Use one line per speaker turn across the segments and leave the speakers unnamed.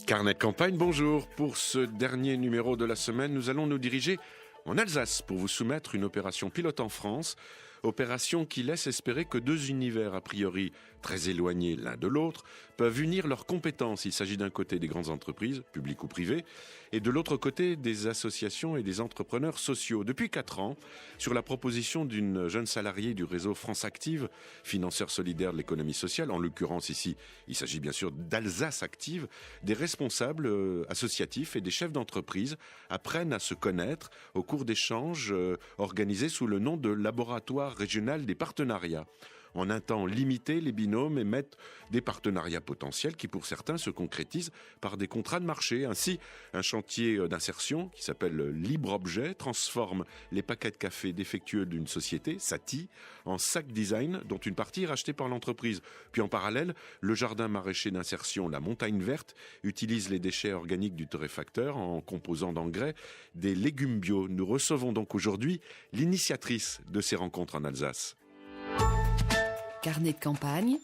Carnet de campagne, bonjour. Pour ce dernier numéro de la semaine, nous allons nous diriger en Alsace pour vous soumettre une opération pilote en France. Opération qui laisse espérer que deux univers a priori très éloignés l'un de l'autre peuvent unir leurs compétences. Il s'agit d'un côté des grandes entreprises, publiques ou privées, et de l'autre côté des associations et des entrepreneurs sociaux. Depuis 4 ans, sur la proposition d'une jeune salariée du réseau France Active, financeur solidaire de l'économie sociale, en l'occurrence ici, il s'agit bien sûr d'Alsace Active, des responsables associatifs et des chefs d'entreprise apprennent à se connaître au cours d'échanges organisés sous le nom de laboratoire régional des partenariats. En un temps limité, les binômes émettent des partenariats potentiels qui, pour certains, se concrétisent par des contrats de marché. Ainsi, un chantier d'insertion qui s'appelle Libre Objet transforme les paquets de café défectueux d'une société, Sati, en sac design dont une partie est rachetée par l'entreprise. Puis en parallèle, le jardin maraîcher d'insertion La Montagne Verte utilise les déchets organiques du torréfacteur en composant d'engrais des légumes bio. Nous recevons donc aujourd'hui l'initiatrice de ces rencontres en Alsace.
Carnet de campagne,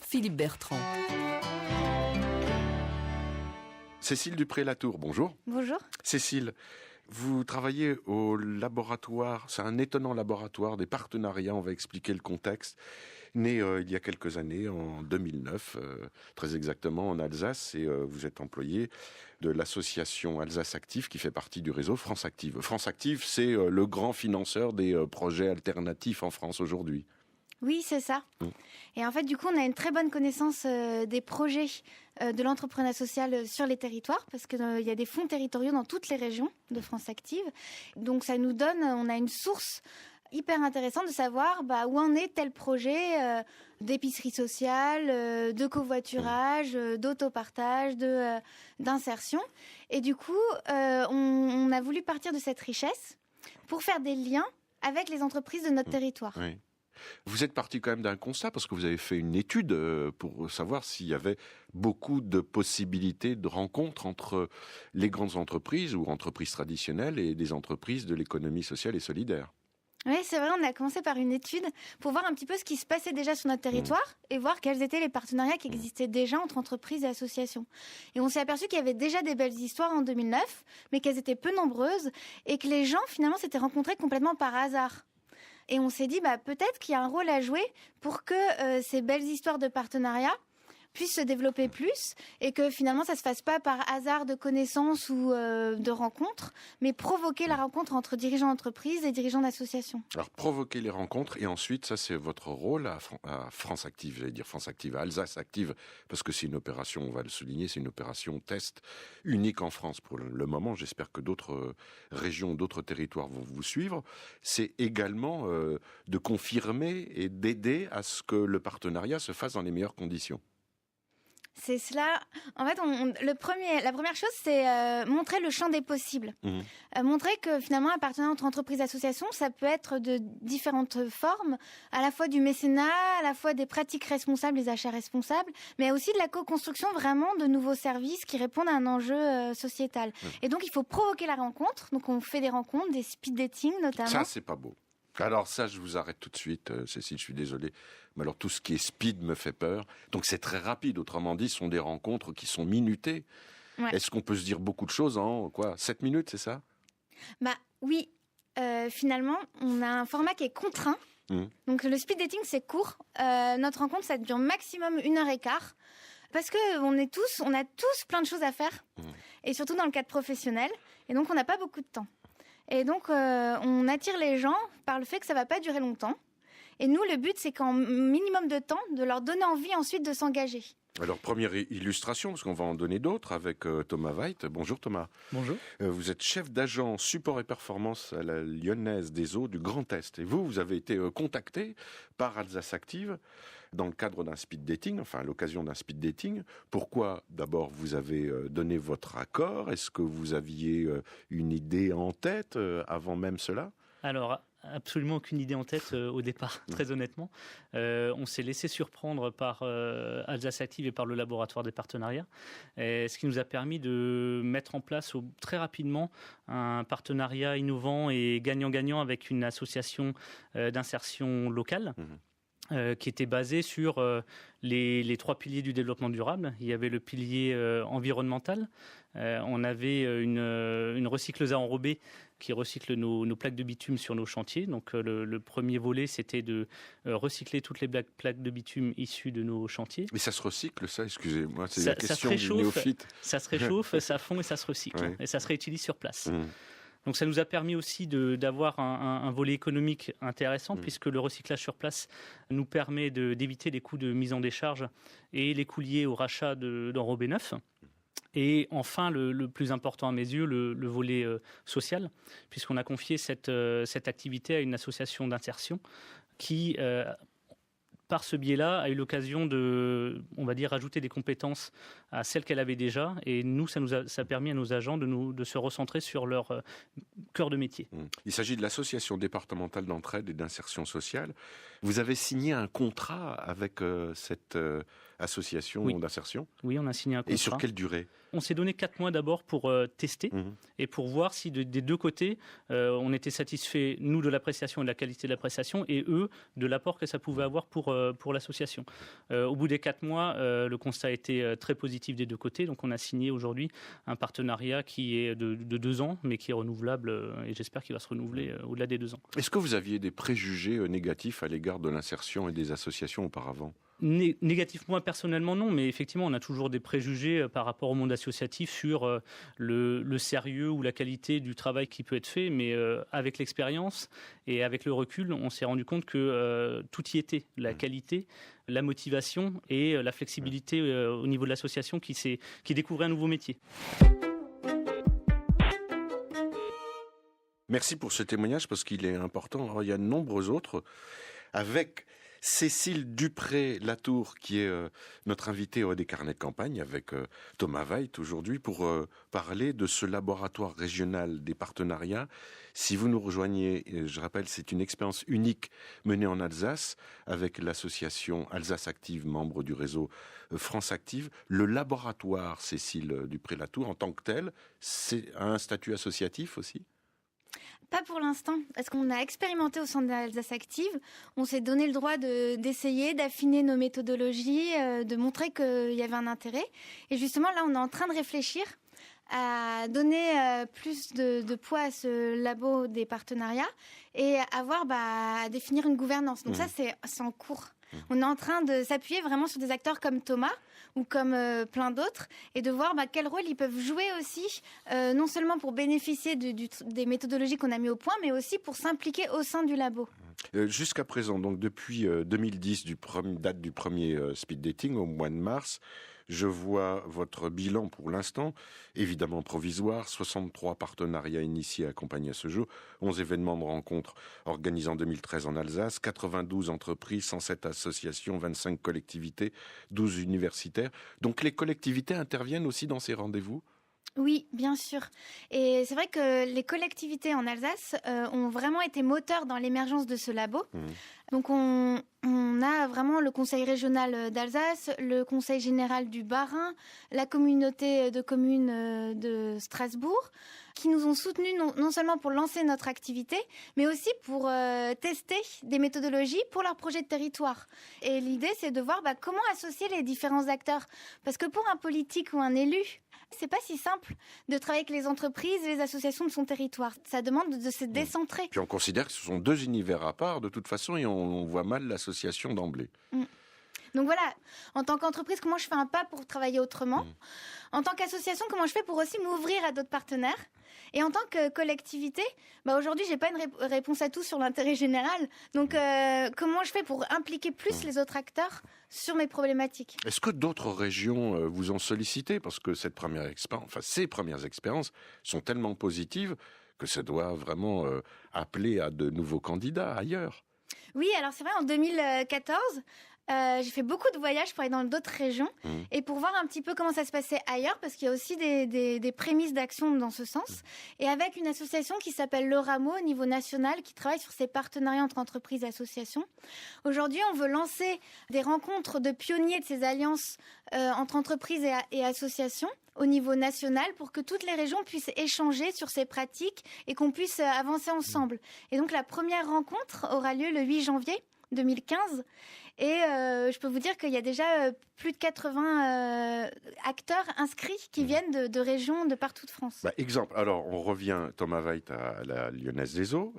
Philippe Bertrand.
Cécile Dupré-Latour, bonjour.
Bonjour.
Cécile, vous travaillez au laboratoire, c'est un étonnant laboratoire des partenariats, on va expliquer le contexte, né il y a quelques années, en 2009, très exactement en Alsace, et vous êtes employé de l'association Alsace Active qui fait partie du réseau France Active. France Active, c'est le grand financeur des projets alternatifs en France aujourd'hui.
Oui, c'est ça. Et en fait, du coup, on a une très bonne connaissance des projets de l'entrepreneuriat social sur les territoires, parce qu'il y a des fonds territoriaux dans toutes les régions de France Active. Donc, ça nous donne, on a une source hyper intéressante de savoir où en est tel projet d'épicerie sociale, de covoiturage, d'autopartage, d'insertion. Et du coup, on a voulu partir de cette richesse pour faire des liens avec les entreprises de notre territoire.
Oui. Vous êtes parti quand même d'un constat parce que vous avez fait une étude pour savoir s'il y avait beaucoup de possibilités de rencontres entre les grandes entreprises ou entreprises traditionnelles et des entreprises de l'économie sociale et solidaire.
Oui, c'est vrai, on a commencé par une étude pour voir un petit peu ce qui se passait déjà sur notre territoire et voir quels étaient les partenariats qui existaient déjà entre entreprises et associations. Et on s'est aperçu qu'il y avait déjà des belles histoires en 2009, mais qu'elles étaient peu nombreuses et que les gens finalement s'étaient rencontrés complètement par hasard. Et on s'est dit, peut-être qu'il y a un rôle à jouer pour que ces belles histoires de partenariat puissent se développer plus et que finalement ça se fasse pas par hasard de connaissances ou de rencontres, mais provoquer la rencontre entre dirigeants d'entreprise et dirigeants d'associations.
Alors provoquer les rencontres et ensuite, ça c'est votre rôle à France Active, j'allais dire France Active, à Alsace Active, parce que c'est une opération, on va le souligner, c'est une opération test unique en France pour le moment. J'espère que d'autres régions, d'autres territoires vont vous suivre. C'est également de confirmer et d'aider à ce que le partenariat se fasse dans les meilleures conditions.
C'est cela. En fait, la première chose, c'est montrer le champ des possibles. Montrer que finalement, un partenariat entre entreprises et associations, ça peut être de différentes formes, à la fois du mécénat, à la fois des pratiques responsables, des achats responsables, mais aussi de la co-construction vraiment de nouveaux services qui répondent à un enjeu sociétal. Et donc, il faut provoquer la rencontre. Donc, on fait des rencontres, des speed dating notamment.
Ça, c'est pas beau. Alors ça, je vous arrête tout de suite, Cécile, je suis désolé. Mais alors tout ce qui est speed me fait peur. Donc c'est très rapide, autrement dit, ce sont des rencontres qui sont minutées. Ouais. Est-ce qu'on peut se dire beaucoup de choses en 7 minutes, c'est ça ?
Oui, finalement, on a un format qui est contraint. Donc le speed dating, c'est court. Notre rencontre, ça dure maximum 1h15. Parce que on a tous plein de choses à faire. Et surtout dans le cadre professionnel. Et donc on n'a pas beaucoup de temps. Et donc, on attire les gens par le fait que ça va pas durer longtemps. Et nous, le but, c'est qu'en minimum de temps, de leur donner envie ensuite de s'engager.
Alors, première illustration, parce qu'on va en donner d'autres, avec Thomas Veit. Bonjour Thomas.
Bonjour.
Vous êtes chef d'agent support et performance à la Lyonnaise des Eaux du Grand Est. Et vous avez été contacté par Alsace Active dans le cadre d'un speed dating, enfin à l'occasion d'un speed dating. Pourquoi d'abord vous avez donné votre accord ? Est-ce que vous aviez une idée en tête avant même cela ?
Alors, absolument aucune idée en tête au départ, très honnêtement. On s'est laissé surprendre par Alsace Active et par le laboratoire des partenariats, ce qui nous a permis de mettre en place très rapidement un partenariat innovant et gagnant-gagnant avec une association d'insertion locale. Qui était basé sur les 3 piliers du développement durable. Il y avait le pilier environnemental. On avait une recycleuse à enrobé qui recycle nos plaques de bitume sur nos chantiers. Donc le premier volet, c'était de recycler toutes les plaques de bitume issues de nos chantiers.
Mais ça se recycle, ça, excusez-moi, c'est la question du néophyte.
Ça se réchauffe, ça fond et ça se recycle. Ouais. Et ça se réutilise sur place. Donc ça nous a permis aussi d'avoir un volet économique intéressant puisque le recyclage sur place nous permet d'éviter les coûts de mise en décharge et les coûts liés au rachat d'enrobés neufs. Et enfin, le plus important à mes yeux, le volet social, puisqu'on a confié cette activité à une association d'insertion qui, par ce biais-là, a eu l'occasion de, on va dire, ajouter des compétences à celles qu'elle avait déjà. Et nous, ça a permis à nos agents de se recentrer sur leur cœur de métier.
Il s'agit de l'association départementale d'entraide et d'insertion sociale. Vous avez signé un contrat avec cette association d'insertion ?
Oui, on a signé un contrat.
Et sur quelle durée ?
On s'est donné 4 mois d'abord pour tester et pour voir si des deux côtés, on était satisfait, nous, de l'appréciation et de la qualité de l'appréciation, et eux, de l'apport que ça pouvait avoir pour l'association. Au bout des 4 mois, le constat a été très positif des deux côtés. Donc on a signé aujourd'hui un partenariat qui est de 2 ans, mais qui est renouvelable, et j'espère qu'il va se renouveler au-delà des 2 ans.
Est-ce que vous aviez des préjugés négatifs à l'égard de l'insertion et des associations auparavant ?
Négatif, moi personnellement non, mais effectivement on a toujours des préjugés par rapport au monde associatif sur le sérieux ou la qualité du travail qui peut être fait, mais avec l'expérience et avec le recul, on s'est rendu compte que tout y était, la qualité, la motivation et la flexibilité au niveau de l'association qui découvrait un nouveau métier.
Merci pour ce témoignage parce qu'il est important. Alors, il y a de nombreux autres avec Cécile Dupré-Latour, qui est notre invitée des carnets de campagne, avec Thomas Veit aujourd'hui, pour parler de ce laboratoire régional des partenariats. Si vous nous rejoignez, je rappelle, c'est une expérience unique menée en Alsace, avec l'association Alsace Active, membre du réseau France Active. Le laboratoire Cécile Dupré-Latour, en tant que tel, c'est un statut associatif aussi ?
Pas pour l'instant, parce qu'on a expérimenté au sein de l'Alsace Active. On s'est donné le droit d'essayer, d'affiner nos méthodologies, de montrer qu'il y avait un intérêt. Et justement, là, on est en train de réfléchir à donner plus de poids à ce labo des partenariats et à définir une gouvernance. Donc ça, c'est en cours. On est en train de s'appuyer vraiment sur des acteurs comme Thomas ou comme plein d'autres et de voir quel rôle ils peuvent jouer aussi, non seulement pour bénéficier des méthodologies qu'on a mis au point, mais aussi pour s'impliquer au sein du labo.
Jusqu'à présent, donc depuis 2010, date du premier speed dating au mois de mars, je vois votre bilan pour l'instant, évidemment provisoire, 63 partenariats initiés accompagnés à ce jour, 11 événements de rencontres organisés en 2013 en Alsace, 92 entreprises, 107 associations, 25 collectivités, 12 universitaires. Donc les collectivités interviennent aussi dans ces rendez-vous ?
Oui, bien sûr. Et c'est vrai que les collectivités en Alsace ont vraiment été moteurs dans l'émergence de ce labo. Donc on a vraiment le conseil régional d'Alsace, le conseil général du Bas-Rhin, la communauté de communes de Strasbourg, qui nous ont soutenus non seulement pour lancer notre activité, mais aussi pour tester des méthodologies pour leur projet de territoire. Et l'idée, c'est de voir comment associer les différents acteurs. Parce que pour un politique ou un élu, c'est pas si simple de travailler avec les entreprises et les associations de son territoire. Ça demande de se décentrer.
Puis on considère que ce sont 2 univers à part, de toute façon, et on voit mal l'association d'emblée.
Donc voilà, en tant qu'entreprise, comment je fais un pas pour travailler autrement ? En tant qu'association, comment je fais pour aussi m'ouvrir à d'autres partenaires ? Et en tant que collectivité, aujourd'hui, j'ai pas une réponse à tout sur l'intérêt général. Donc, comment je fais pour impliquer plus les autres acteurs sur mes problématiques ?
Est-ce que d'autres régions vous ont sollicité ? Parce que ces premières expériences sont tellement positives que ça doit vraiment appeler à de nouveaux candidats ailleurs.
Oui, alors c'est vrai, en 2014, J'ai fait beaucoup de voyages pour aller dans d'autres régions et pour voir un petit peu comment ça se passait ailleurs, parce qu'il y a aussi des prémices d'action dans ce sens. Et avec une association qui s'appelle Le Rameau au niveau national, qui travaille sur ces partenariats entre entreprises et associations. Aujourd'hui, on veut lancer des rencontres de pionniers de ces alliances entre entreprises et associations au niveau national pour que toutes les régions puissent échanger sur ces pratiques et qu'on puisse avancer ensemble. Et donc la première rencontre aura lieu le 8 janvier 2015. Et je peux vous dire qu'il y a déjà plus de 80 acteurs inscrits qui viennent de régions de partout de France.
Exemple, alors on revient, Thomas Veit, à la Lyonnaise des Eaux.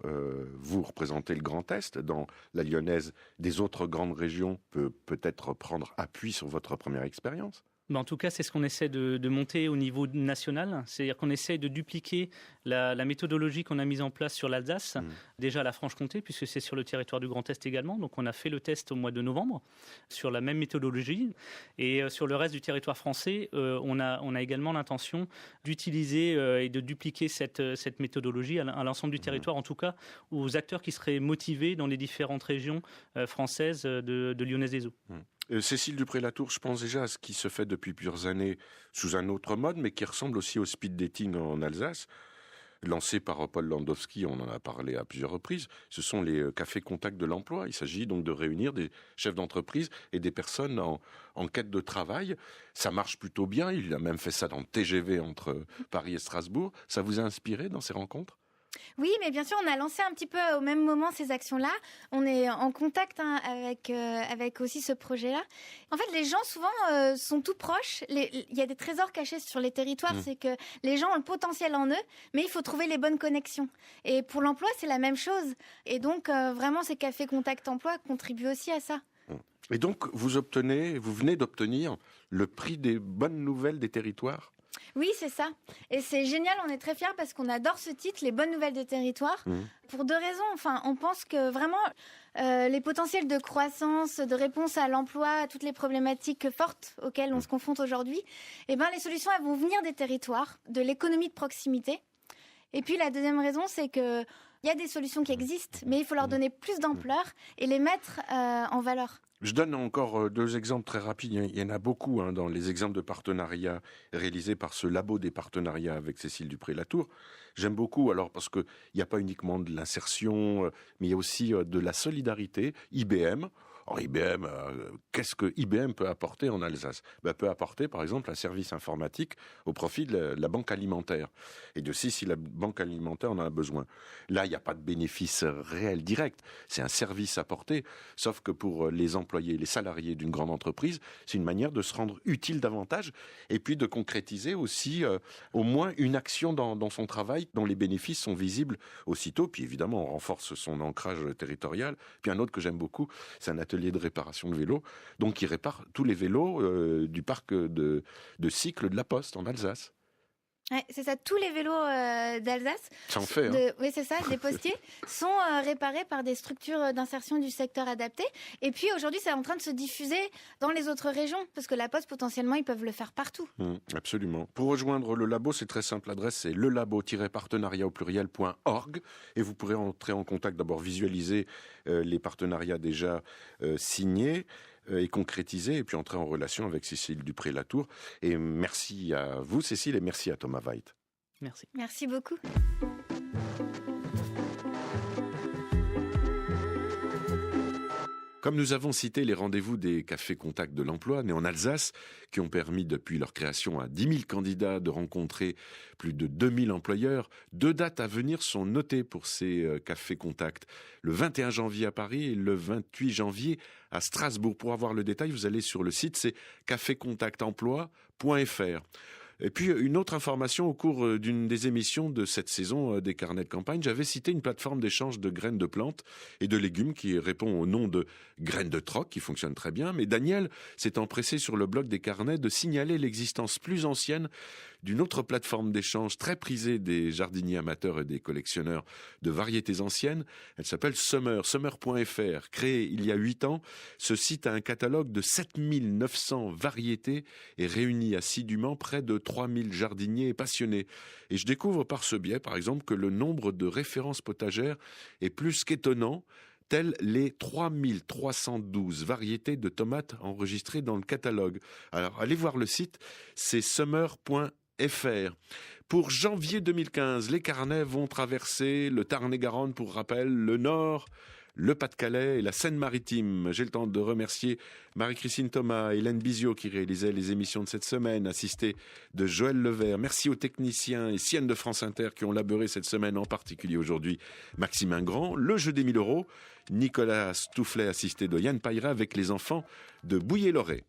Vous représentez le Grand Est. Dans la Lyonnaise, des autres grandes régions peut-être prendre appui sur votre première expérience.
En tout cas, c'est ce qu'on essaie de monter au niveau national. C'est-à-dire qu'on essaie de dupliquer la méthodologie qu'on a mise en place sur l'Alsace, déjà à la Franche-Comté, puisque c'est sur le territoire du Grand Est également. Donc on a fait le test au mois de novembre sur la même méthodologie. Et sur le reste du territoire français, on a également l'intention d'utiliser et de dupliquer cette méthodologie à l'ensemble du territoire, en tout cas aux acteurs qui seraient motivés dans les différentes régions françaises de Lyonnaise des Eaux.
Cécile Dupré-Latour, je pense déjà à ce qui se fait depuis plusieurs années sous un autre mode, mais qui ressemble aussi au speed dating en Alsace, lancé par Paul Landowski, on en a parlé à plusieurs reprises. Ce sont les cafés contact de l'emploi. Il s'agit donc de réunir des chefs d'entreprise et des personnes en quête de travail. Ça marche plutôt bien, il a même fait ça dans le TGV entre Paris et Strasbourg. Ça vous a inspiré dans ces rencontres ?
Oui, mais bien sûr, on a lancé un petit peu au même moment ces actions-là. On est en contact avec aussi ce projet-là. En fait, les gens, souvent, sont tout proches. Il y a des trésors cachés sur les territoires. C'est que les gens ont le potentiel en eux, mais il faut trouver les bonnes connexions. Et pour l'emploi, c'est la même chose. Et donc, vraiment, ces cafés contact emploi contribuent aussi à ça.
Et donc, vous venez d'obtenir le prix des bonnes nouvelles des territoires ?
Oui, c'est ça. Et c'est génial, on est très fiers parce qu'on adore ce titre, Les bonnes nouvelles des territoires, pour deux raisons. Enfin, on pense que vraiment, les potentiels de croissance, de réponse à l'emploi, à toutes les problématiques fortes auxquelles on se confronte aujourd'hui, les solutions, elles vont venir des territoires, de l'économie de proximité. Et puis, la deuxième raison, c'est que il y a des solutions qui existent, mais il faut leur donner plus d'ampleur et les mettre en valeur.
Je donne encore deux exemples très rapides. Il y en a beaucoup dans les exemples de partenariats réalisés par ce labo des partenariats avec Cécile Dupré-Latour. J'aime beaucoup, alors parce qu'il n'y a pas uniquement de l'insertion, mais il y a aussi de la solidarité. IBM. Alors IBM, qu'est-ce que IBM peut apporter en Alsace ? Peut apporter par exemple un service informatique au profit de la banque alimentaire. Et de si la banque alimentaire en a besoin. Là, il n'y a pas de bénéfice réel direct. C'est un service apporté. Sauf que pour les employés, les salariés d'une grande entreprise, c'est une manière de se rendre utile davantage et puis de concrétiser aussi au moins une action dans son travail dont les bénéfices sont visibles aussitôt. Puis évidemment, on renforce son ancrage territorial. Puis un autre que j'aime beaucoup, c'est un atelier de réparation de vélos, donc il répare tous les vélos du parc de cycle de la Poste en Alsace.
Ouais, c'est ça, tous les vélos d'Alsace,
ça en fait,
oui c'est ça, des postiers, sont réparés par des structures d'insertion du secteur adapté. Et puis aujourd'hui, c'est en train de se diffuser dans les autres régions, parce que la Poste, potentiellement, ils peuvent le faire partout.
Absolument. Pour rejoindre le labo, c'est très simple, l'adresse c'est lelabo-partenariat au pluriel.org et vous pourrez entrer en contact, d'abord visualiser les partenariats déjà signés et concrétiser, et puis entrer en relation avec Cécile Dupré-Latour. Et merci à vous, Cécile, et merci à Thomas Veit.
Merci.
Merci beaucoup.
Comme nous avons cité les rendez-vous des cafés contacts de l'emploi nés en Alsace, qui ont permis depuis leur création à 10 000 candidats de rencontrer plus de 2000 employeurs, 2 dates à venir sont notées pour ces cafés contacts. Le 21 janvier à Paris et le 28 janvier à Strasbourg. Pour avoir le détail, vous allez sur le site, c'est cafécontactemploi.fr. Et puis, une autre information, au cours d'une des émissions de cette saison des carnets de campagne, j'avais cité une plateforme d'échange de graines de plantes et de légumes qui répond au nom de Graines de Troc, qui fonctionne très bien. Mais Daniel s'est empressé sur le blog des carnets de signaler l'existence plus ancienne d'une autre plateforme d'échange très prisée des jardiniers amateurs et des collectionneurs de variétés anciennes. Elle s'appelle Summer.fr. Créée il y a 8 ans, ce site a un catalogue de 7900 variétés et réunit assidûment près de 3000 jardiniers et passionnés. Et je découvre par ce biais, par exemple, que le nombre de références potagères est plus qu'étonnant. telles les 3312 variétés de tomates enregistrées dans le catalogue. Alors, allez voir le site, c'est summer.fr. Pour janvier 2015, les carnets vont traverser le Tarn-et-Garonne, pour rappel, le Nord, le Pas-de-Calais et la Seine-Maritime. J'ai le temps de remercier Marie-Christine Thomas et Hélène Bizio qui réalisaient les émissions de cette semaine, assistée de Joël Levert. Merci aux techniciens et Sienne de France Inter qui ont laboré cette semaine, en particulier aujourd'hui Maxime Ingrand. Le jeu des 1000 €, Nicolas Stoufflet assisté de Yann Payra avec les enfants de Bouillé-Loré.